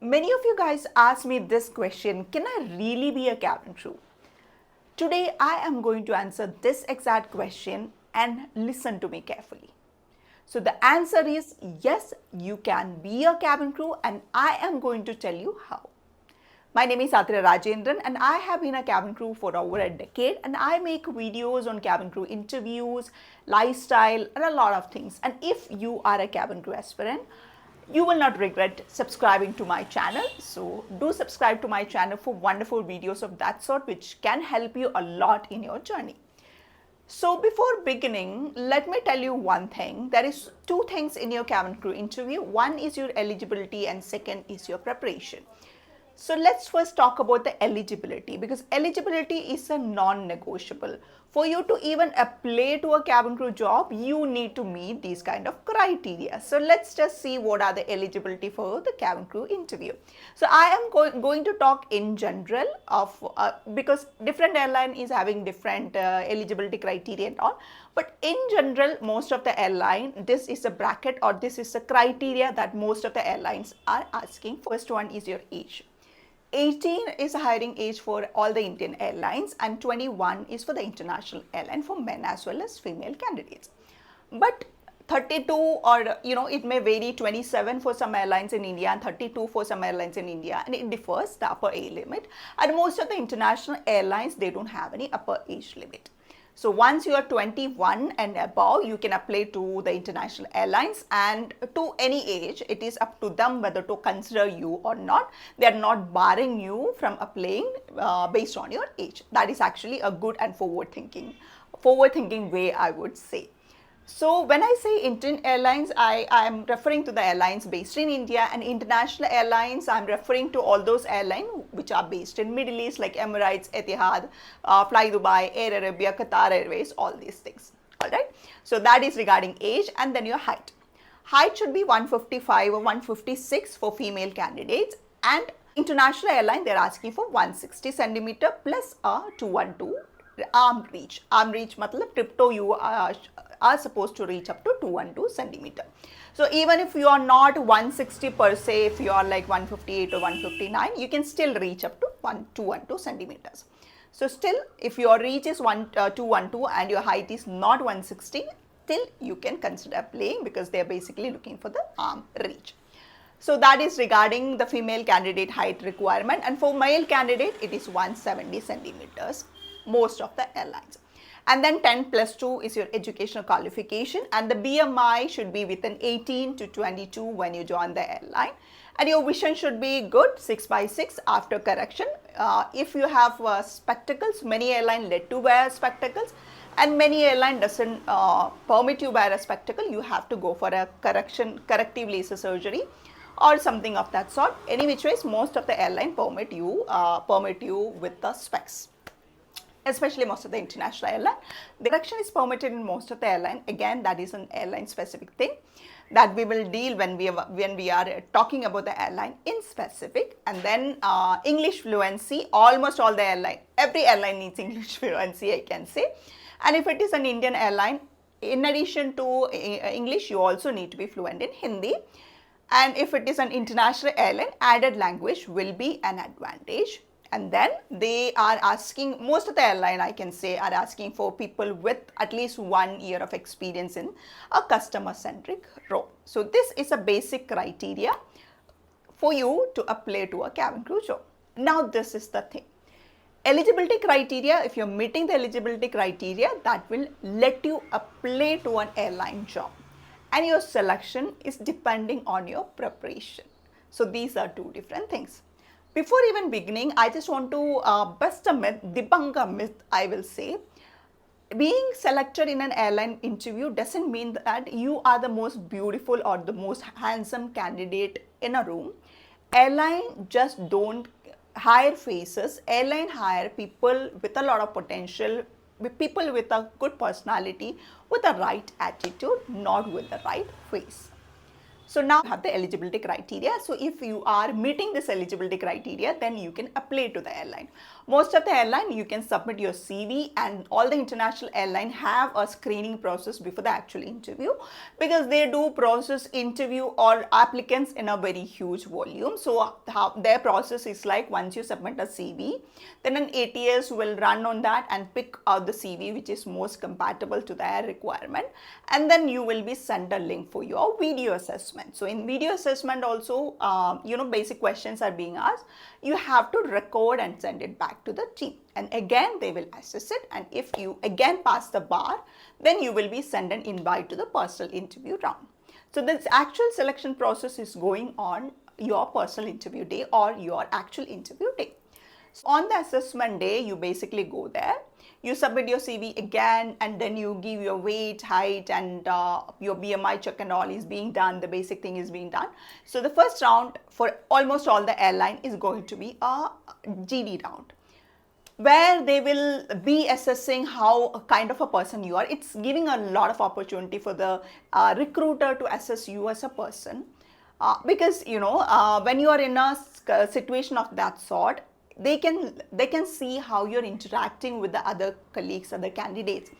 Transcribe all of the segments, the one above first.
Many of you guys ask me this question, can I really be a cabin crew? Today I am going to answer this exact question and listen to me carefully. So the answer is yes, you can be a cabin crew and I am going to tell you how. My name is Satya Rajendran and I have been a cabin crew for over a decade and I make videos on cabin crew interviews, lifestyle and a lot of things. And if you are a cabin crew aspirant, you will not regret subscribing to my channel. So do subscribe to my channel for wonderful videos of that sort which can help you a lot in your journey. So before beginning, let me tell you one thing. There is two things in your cabin crew interview. One is your eligibility and second is your preparation. So let's first talk about the eligibility, because eligibility is a non-negotiable. For you to even apply to a cabin crew job, you need to meet these kind of criteria. So let's just see what are the eligibility for the cabin crew interview. So I am going to talk in general of because different airline is having different eligibility criteria and all. But in general, most of the airline, this is a bracket or this is a criteria that most of the airlines are asking. First one is your age. 18 is a hiring age for all the Indian airlines and 21 is for the international airline for men as well as female candidates. But 32 or it may vary, 27 for some airlines in India and 32 for some airlines in India, and it differs the upper age limit. And most of the international airlines, they don't have any upper age limit. So once you are 21 and above, you can apply to the international airlines, and to any age, it is up to them whether to consider you or not. They are not barring you from applying based on your age. That is actually a good and forward-thinking way, I would say. So when I say Indian airlines, I am referring to the airlines based in India, and international airlines, I am referring to all those airlines which are based in Middle East like Emirates, Etihad, Fly Dubai, Air Arabia, Qatar Airways, all these things. Alright. So that is regarding age, and then your height. Height should be 155 or 156 for female candidates, and international airline, they are asking for 160 centimeter plus a 212 arm reach. Arm reach matlab tiptoe you are supposed to reach up to 212 centimeter. So even if you are not 160 per se, if you are like 158 or 159, you can still reach up to 212 centimeters. So still, if your reach is 212 and your height is not 160, still you can consider playing because they are basically looking for the arm reach. So that is regarding the female candidate height requirement, and for male candidate it is 170 centimeters most of the airlines. And then 10 plus 2 is your educational qualification, and the BMI should be within 18 to 22 when you join the airline, and your vision should be good 6/6 after correction. If you have spectacles, many airlines let you wear spectacles, and many airline doesn't permit you wear a spectacle. You have to go for a corrective laser surgery or something of that sort. Any which ways, most of the airline permit you with the specs. Especially most of the international airline. The correction is permitted in most of the airline. Again, that is an airline specific thing that we will deal when we are talking about the airline in specific. And then English fluency, almost all the airline, every airline needs English fluency, I can say. And if it is an Indian airline, in addition to English, you also need to be fluent in Hindi. And if it is an international airline, added language will be an advantage. And then they are asking, most of the airline I can say are asking for people with at least 1 year of experience in a customer centric role. So this is a basic criteria for you to apply to a cabin crew job. Now this is the thing. Eligibility criteria, if you're meeting the eligibility criteria, that will let you apply to an airline job. And your selection is depending on your preparation. So these are two different things. Before even beginning, I just want to bust a myth, debunk a myth, I will say. Being selected in an airline interview doesn't mean that you are the most beautiful or the most handsome candidate in a room. Airline just don't hire faces. Airline hire people with a lot of potential, people with a good personality, with the right attitude, not with the right face. So now you have the eligibility criteria. So if you are meeting this eligibility criteria, then you can apply to the airline. Most of the airline, you can submit your CV, and all the international airline have a screening process before the actual interview, because they do process interview or applicants in a very huge volume. So their process is like, once you submit a CV, then an ATS will run on that and pick out the CV which is most compatible to their requirement, and then you will be sent a link for your video assessment. So in video assessment also, basic questions are being asked. You have to record and send it back to the team, and again they will assess it, and if you again pass the bar, then you will be sent an invite to the personal interview round. So this actual selection process is going on your personal interview day or your actual interview day. So on the assessment day, you basically go there, you submit your CV again, and then you give your weight, height, and your BMI check and all is being done. The basic thing is being done. So the first round for almost all the airline is going to be a GD round, where they will be assessing how kind of a person you are. It's giving a lot of opportunity for the recruiter to assess you as a person, because when you are in a situation of that sort, they can see how you're interacting with the other colleagues, other candidates.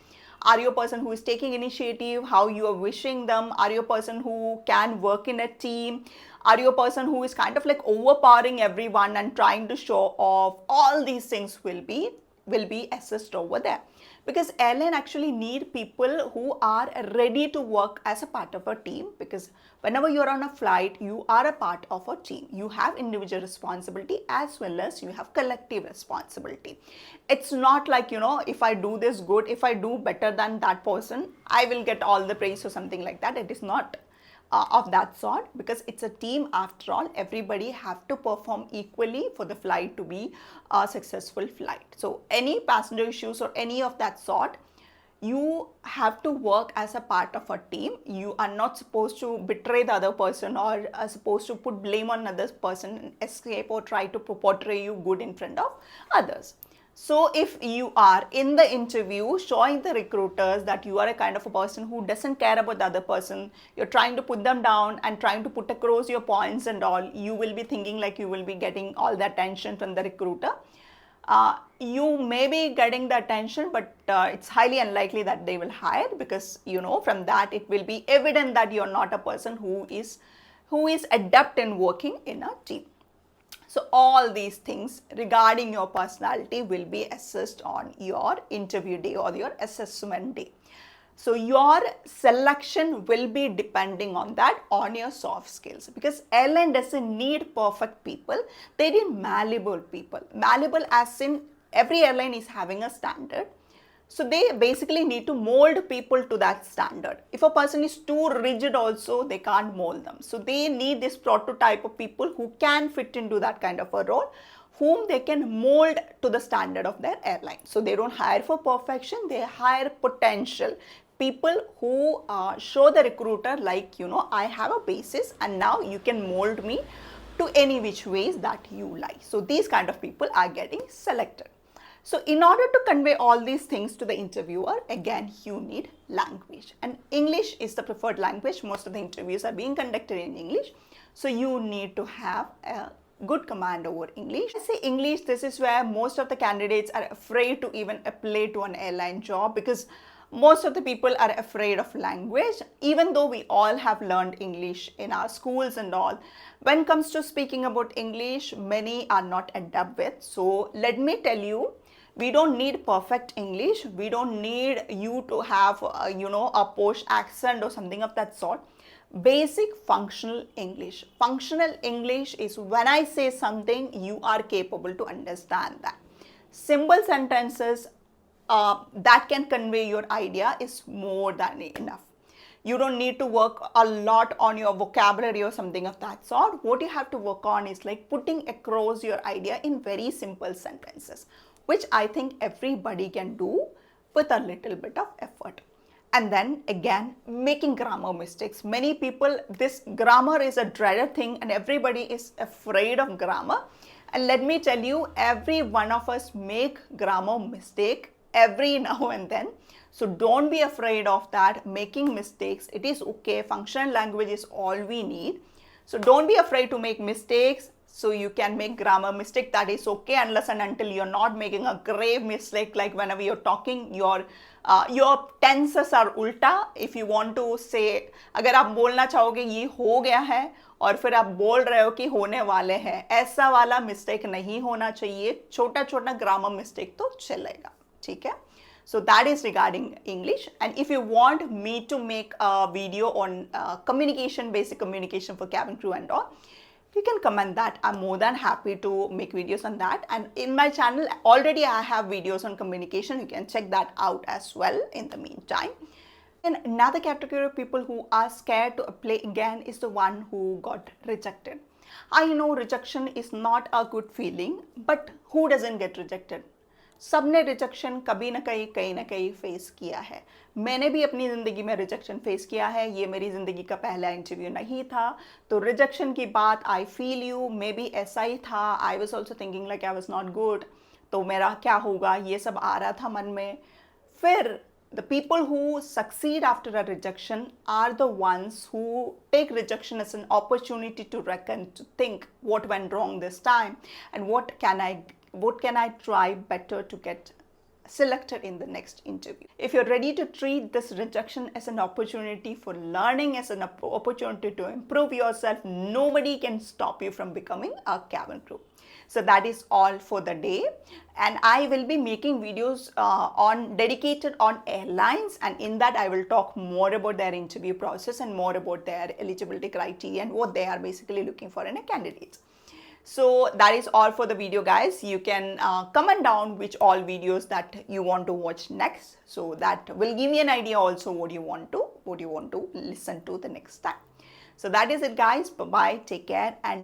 Are you a person who is taking initiative, how you are wishing them? Are you a person who can work in a team? Are you a person who is kind of like overpowering everyone and trying to show off? All these things will be assessed over there, because airline actually need people who are ready to work as a part of a team, because whenever you're on a flight, you are a part of a team. You have individual responsibility as well as you have collective responsibility. It's not like, if I do this good, if I do better than that person, I will get all the praise or something like that. It is not of that sort, because it's a team after all. Everybody have to perform equally for the flight to be a successful flight. So any passenger issues or any of that sort, you have to work as a part of a team. You are not supposed to betray the other person, or are supposed to put blame on another person and escape or try to portray you good in front of others. So if you are in the interview showing the recruiters that you are a kind of a person who doesn't care about the other person, you're trying to put them down and trying to put across your points and all, you will be thinking like you will be getting all the attention from the recruiter. You may be getting the attention, but it's highly unlikely that they will hire, because from that it will be evident that you're not a person who is adept in working in a team. So all these things regarding your personality will be assessed on your interview day or your assessment day. So your selection will be depending on that, on your soft skills, because airline doesn't need perfect people. They need malleable people. Malleable as in every airline is having a standard. So they basically need to mold people to that standard. If a person is too rigid also, they can't mold them. So they need this prototype of people who can fit into that kind of a role, whom they can mold to the standard of their airline. So they don't hire for perfection, they hire potential. People who show the recruiter like, I have a basis and now you can mold me to any which ways that you like. So these kind of people are getting selected. So in order to convey all these things to the interviewer, again, you need language. And English is the preferred language. Most of the interviews are being conducted in English. So you need to have a good command over English. I say English, this is where most of the candidates are afraid to even apply to an airline job, because most of the people are afraid of language, even though we all have learned English in our schools and all. When it comes to speaking about English, many are not adept with. So let me tell you, we don't need perfect English. We don't need you to have, a posh accent or something of that sort. Basic functional English. Functional English is when I say something, you are capable to understand that. Simple sentences that can convey your idea is more than enough. You don't need to work a lot on your vocabulary or something of that sort. What you have to work on is like putting across your idea in very simple sentences, which I think everybody can do with a little bit of effort. And then again, making grammar mistakes. Many people, this grammar is a dreaded thing and everybody is afraid of grammar. And let me tell you, every one of us make grammar mistake every now and then. So don't be afraid of that, making mistakes. It is okay. Functional language is all we need. So don't be afraid to make mistakes. So you can make grammar mistake, that is okay, unless and until you're not making a grave mistake, like whenever you're talking your tenses are ulta. If you want to say, अगर आप बोलना चाहोगे ये हो गया है और फिर आप बोल रहे हो कि होने वाले हैं, ऐसा वाला मिस्टेक नहीं होना चाहिए. छोटा छोटा ग्रामर मिस्टेक तो चलेगा, ठीक है. So that is regarding English. And if you want me to make a video on communication, basic communication for cabin crew and all, you can comment that. I'm more than happy to make videos on that. And in my channel already I have videos on communication. You can check that out as well in the meantime. And another category of people who are scared to apply again is the one who got rejected. I know rejection is not a good feeling, but who doesn't get rejected? सबने rejection कभी ना कहीं face किया है. मैंने भी अपनी ज़िंदगी में रिजेक्शन फेस किया है. ये मेरी ज़िंदगी का पहला इंटरव्यू नहीं था, तो रिजेक्शन की बात I feel you, may be ऐसा ही था. I was also thinking like I was not good, तो मेरा क्या होगा, ये सब आ रहा था मन में. फिर the people who succeed after a rejection are the ones who take rejection as an opportunity to reckon, to think what went wrong this time and what can I try better to get selected in the next interview. If you're ready to treat this rejection as an opportunity for learning, as an opportunity to improve yourself, nobody can stop you from becoming a cabin crew. So that is all for the day, and I will be making videos dedicated on airlines, and in that I will talk more about their interview process and more about their eligibility criteria and what they are basically looking for in a candidate. So that is all for the video, guys. You can comment down which all videos that you want to watch next, so that will give me an idea also what you want to listen to the next time. So that is it, guys. Bye bye, take care, and